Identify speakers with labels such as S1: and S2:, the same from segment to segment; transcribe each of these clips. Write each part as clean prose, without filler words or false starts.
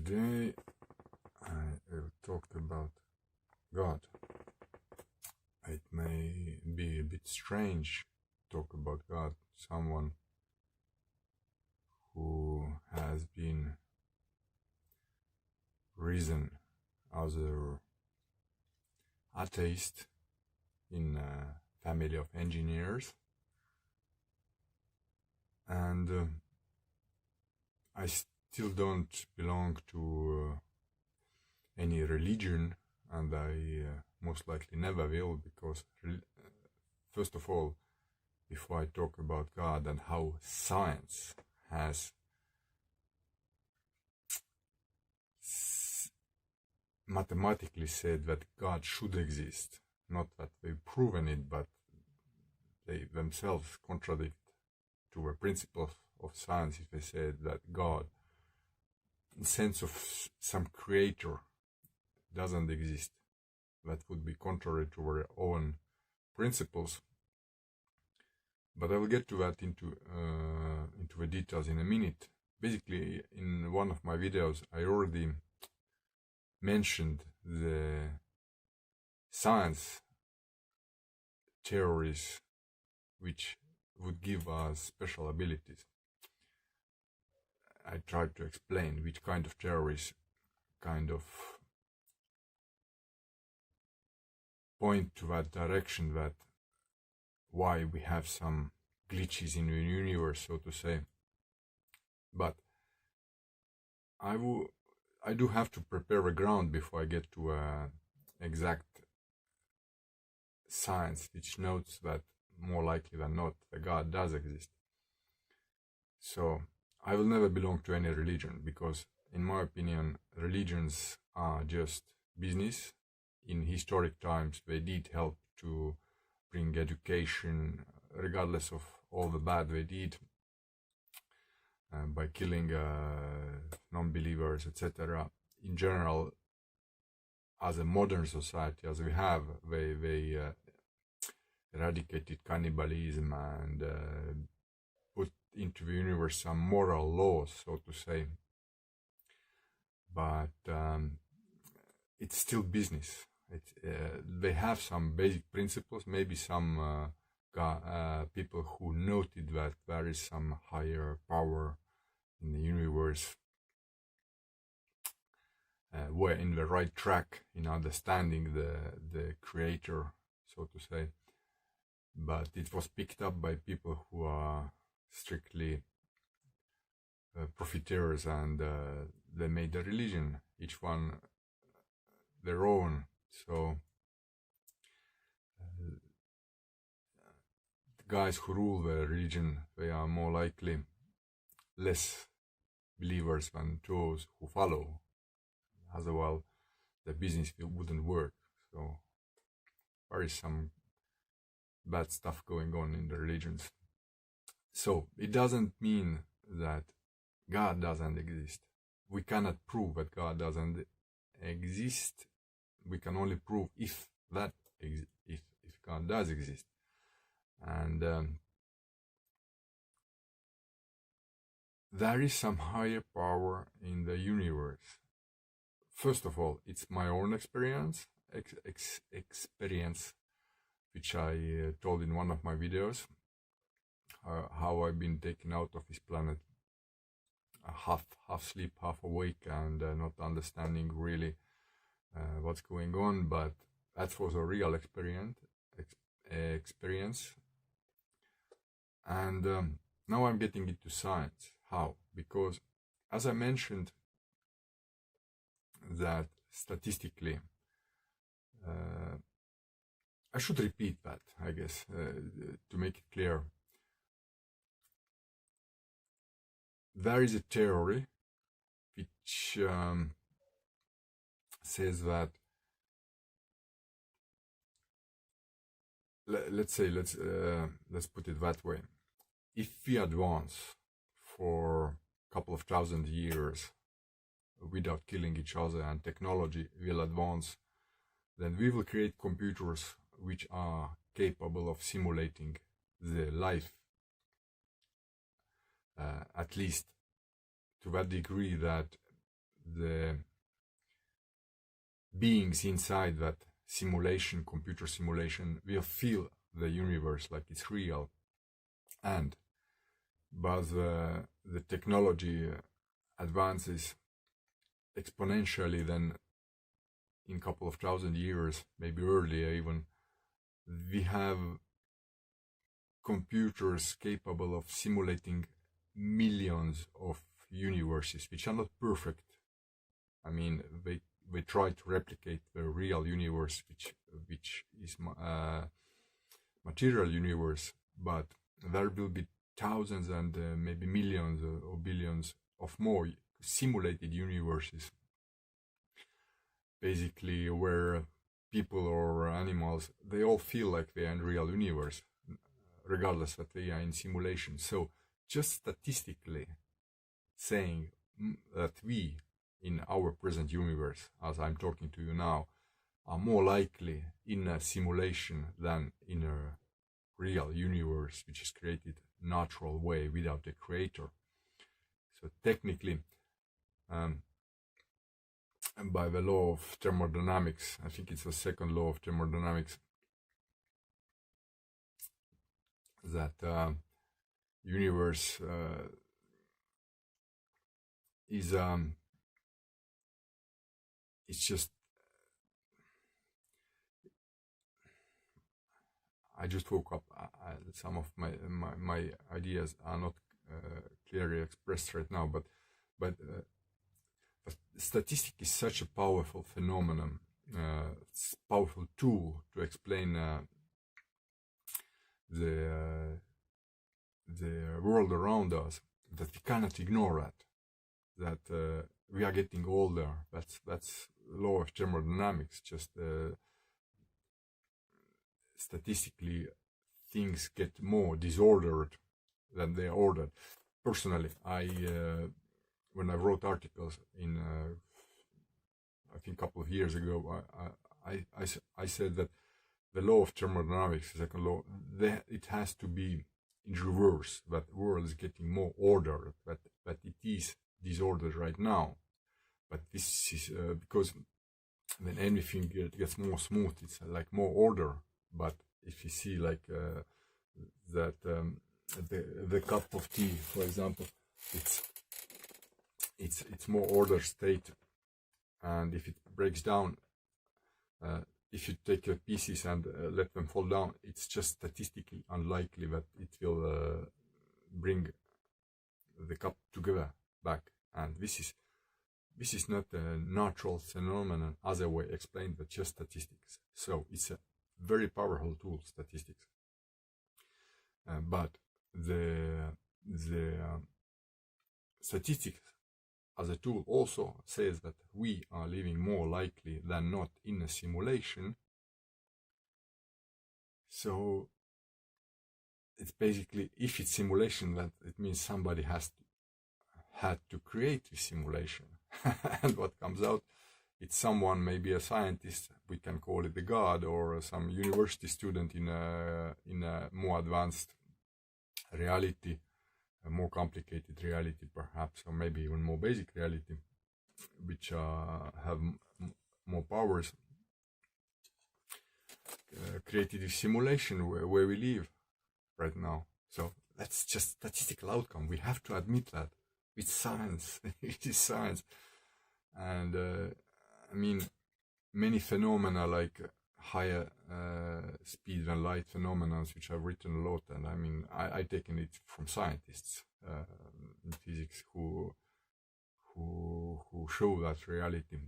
S1: Today I will talk about God. It may be a bit strange to talk about God, someone who has been risen as an atheist in a family of engineers, and I still don't belong to any religion, and I most likely never will, because first of all, before I talk about God and how science has mathematically said that God should exist, not that they've proven it, but they themselves contradict to the principles of science if they said that God, in sense of some creator, doesn't exist. That would be contrary to their own principles. But I will get to that into the details in a minute. Basically, in one of my videos, I already mentioned the science theories which would give us special abilities. I tried to explain which kind of theories kind of point to that direction, that why we have some glitches in the universe, so to say. But I do have to prepare a ground before I get to exact science which notes that more likely than not the God does exist. So I will never belong to any religion, because in my opinion religions are just business. In historic times they did help to bring education, regardless of all the bad they did, by killing non-believers, etc. In general, as a modern society as we have, they eradicated cannibalism and put into the universe some moral laws, so to say. But it's still business. They have some basic principles. Maybe some people who noted that there is some higher power in the universe were in the right track in understanding the creator, so to say. But it was picked up by people who are strictly profiteers, and they made a religion, each one their own. So the guys who rule the religion, they are more likely less believers than those who follow. As well, the business wouldn't work. So there is some bad stuff going on in the religions. So it doesn't mean that God doesn't exist. We cannot prove that God doesn't exist. We can only prove if God does exist. And there is some higher power in the universe. First of all, it's my own experience, which I told in one of my videos, how I've been taken out of this planet, half sleep, half awake, and not understanding really what's going on. But that was a real experience. And now I'm getting into science. How? Because, as I mentioned, that statistically, I should repeat that, I guess, to make it clear. There is a theory which says that, let's put it that way. If we advance for a couple of thousand years without killing each other, and technology will advance, then we will create computers which are capable of simulating the life, at least to that degree that the beings inside that simulation, computer simulation, will feel the universe like it's real. And but the technology advances exponentially, then in a couple of thousand years, maybe earlier even, we have computers capable of simulating millions of universes, which are not perfect. I mean, they try to replicate the real universe, which is material universe, but there will be thousands and maybe millions or billions of more simulated universes, basically where people or animals, they all feel like they are in real universe, regardless that they are in simulation. So just statistically saying that we in our present universe, as I'm talking to you now, are more likely in a simulation than in a real universe which is created natural way without a creator. So technically, by the law of thermodynamics, I think it's the second law of thermodynamics, that universe is it's just, I just woke up. Some of my ideas are not clearly expressed right now, but statistic is such a powerful phenomenon, powerful tool to explain the world around us, that we cannot ignore that. That we are getting older. That's law of thermodynamics. Just statistically, things get more disordered than they are ordered. Personally, when I wrote articles in, I think a couple of years ago, I said that the law of thermodynamics, the second law, it has to be in reverse, that the world is getting more ordered, that it is disordered right now. But this is because when anything gets more smooth, it's like more order. But if you see like that the cup of tea, for example, it's more order state, and if it breaks down, if you take your pieces and let them fall down, it's just statistically unlikely that it will bring the cup together back. And this is not a natural phenomenon as I way explained, but just statistics. So it's a very powerful tool, statistics. But the statistics as a tool also says that we are living more likely than not in a simulation. So it's basically, if it's simulation, that it means somebody had to create this simulation. And what comes out, it's someone, maybe a scientist, we can call it the god, or some university student in a more advanced reality, a more complicated reality perhaps, or maybe even more basic reality, which have more powers, created a simulation where we live right now. So that's just statistical outcome. We have to admit that. It's science. It is science. And I mean, many phenomena like higher speed than light phenomena, which I've written a lot, and I mean, I've taken it from scientists in physics who show that reality,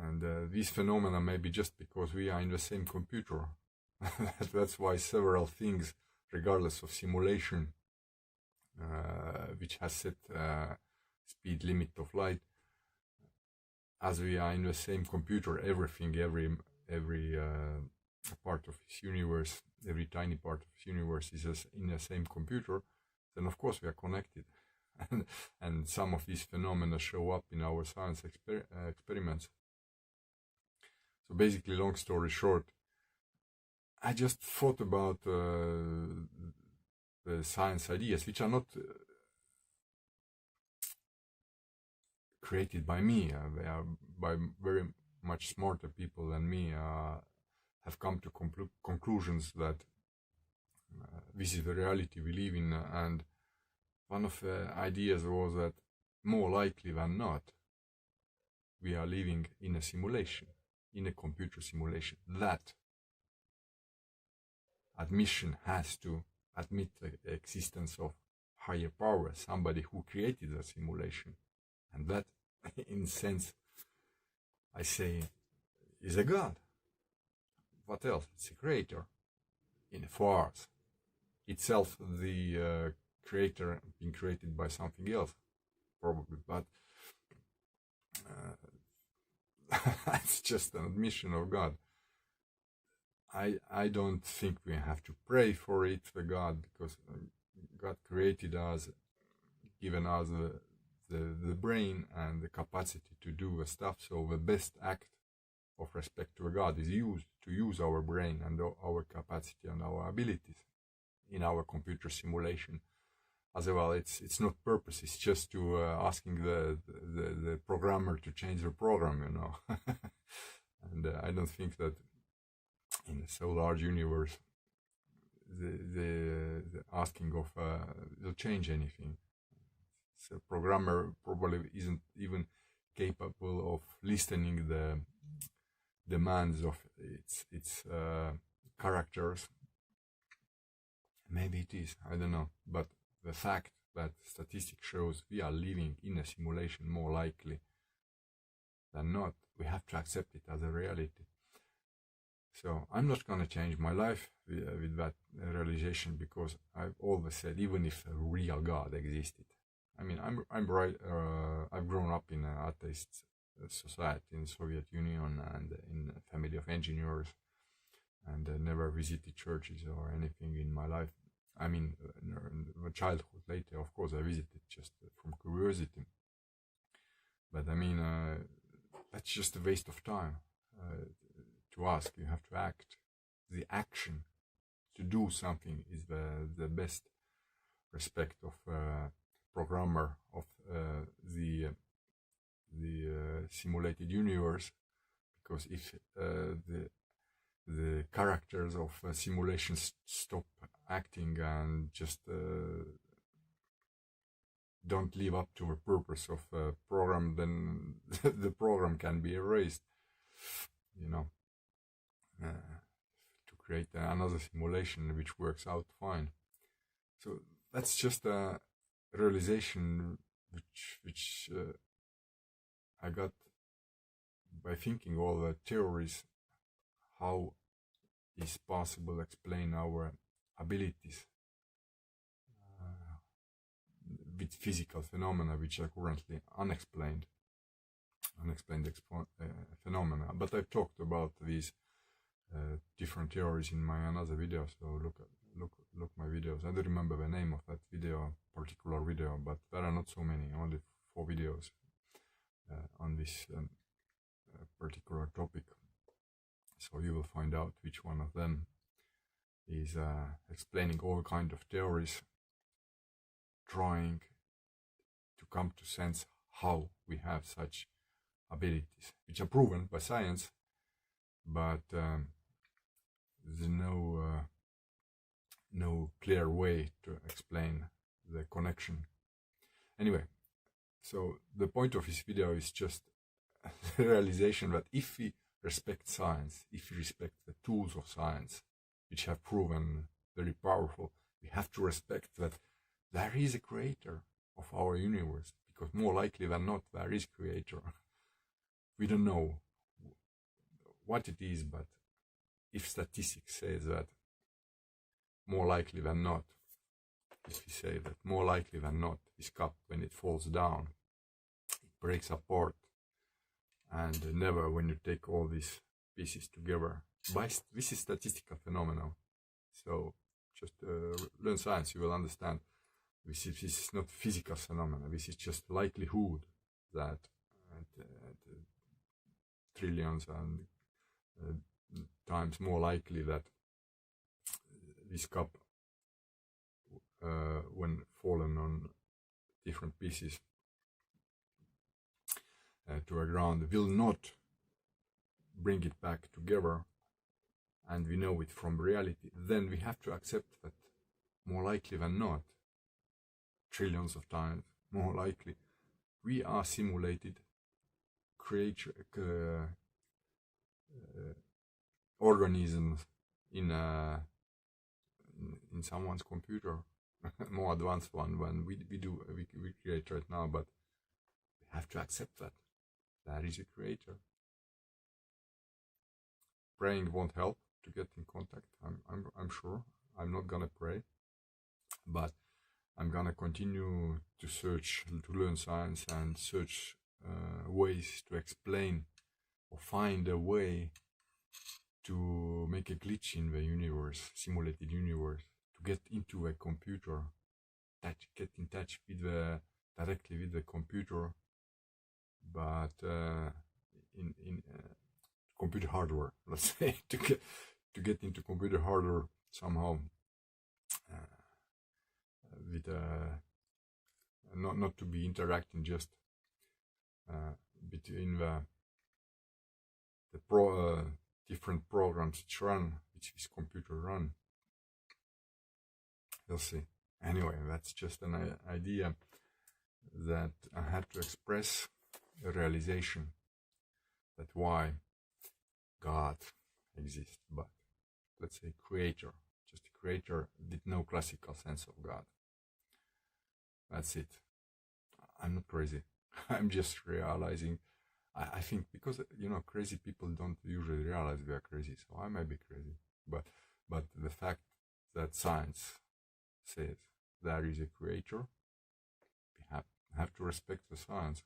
S1: and these phenomena may be just because we are in the same computer. That's why several things, regardless of simulation, which has set speed limit of light, as we are in the same computer, everything, every part of this universe, every tiny part of this universe is in the same computer, then of course we are connected. And some of these phenomena show up in our science experiments. So basically, long story short, I just thought about the science ideas, which are not created by me. They are by very much smarter people than me, have come to conclusions that this is the reality we live in. And one of the ideas was that more likely than not, we are living in a simulation, in a computer simulation. That admission has to admit the existence of higher power, somebody who created the simulation. And that, in a sense, I say, is a God. What else? It's a creator. For us. Itself, the creator being created by something else, probably. But that's just an admission of God. I don't think we have to pray for it, the God, because God created us, given us the brain and the capacity to do the stuff. So the best act of respect to God is to use our brain and our capacity and our abilities in our computer simulation. As well, it's not purpose. It's just to asking the programmer to change the program, you know. And I don't think that in a so large universe, the asking of will change anything. So programmer probably isn't even capable of listening the demands of its characters. Maybe it is, I don't know. But the fact that statistics shows we are living in a simulation more likely than not, we have to accept it as a reality. So I'm not going to change my life with that realization, because I've always said, even if a real God existed, I mean, I've grown up in an atheist society in Soviet Union and in a family of engineers, and never visited churches or anything in my life. I mean, in childhood later, of course, I visited just from curiosity. But I mean, that's just a waste of time. To ask, you have to act. The action to do something is the best respect of programmer of the simulated universe, because if the characters of simulations stop acting and just don't live up to the purpose of a program, then the program can be erased, you know, to create another simulation which works out fine. So that's just a realization which I got by thinking all the theories, how is possible to explain our abilities with physical phenomena which are currently unexplained phenomena. But I've talked about these different theories in my another video, so look my videos. I don't remember the name of that particular video, but there are not so many, only 4 videos on this particular topic. So you will find out which one of them is explaining all kind of theories, trying to come to sense how we have such abilities, which are proven by science, but there's no clear way to explain the connection. Anyway, so the point of this video is just the realization that if we respect science, if we respect the tools of science, which have proven very powerful, we have to respect that there is a creator of our universe, because more likely than not, there is creator. We don't know what it is, but if statistics says that more likely than not, if we say that more likely than not, this cup, when it falls down, it breaks apart, and never when you take all these pieces together. This is statistical phenomenon. So just learn science, you will understand. This is not physical phenomena. This is just likelihood that trillions and times more likely that this cup, when fallen on different pieces, to a ground will not bring it back together, and we know it from reality, then we have to accept that more likely than not, trillions of times more likely, we are simulated creature, organisms in someone's computer, more advanced one than we create right now. But we have to accept that there is a creator. Praying won't help to get in contact. I'm sure. I'm not gonna pray, but I'm gonna continue to search, to learn science and search ways to explain or find a way to make a glitch in the universe, simulated universe, to get into a computer, get in touch with directly with the computer, but in computer hardware, let's say, to get into computer hardware somehow, with not to be interacting just between the different programs which this computer run. We'll see. Anyway, that's just an idea that I had to express, a realization that why God exists, but let's say creator, just a creator with no classical sense of God. That's it. I'm not crazy. I'm just realizing. I think because crazy people don't usually realize they are crazy, so I might be crazy. But the fact that science says there is a creator, we have to respect the science.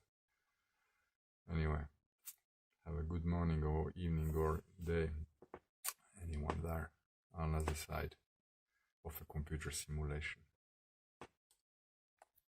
S1: Anyway, have a good morning or evening or day, anyone there on the other side of a computer simulation.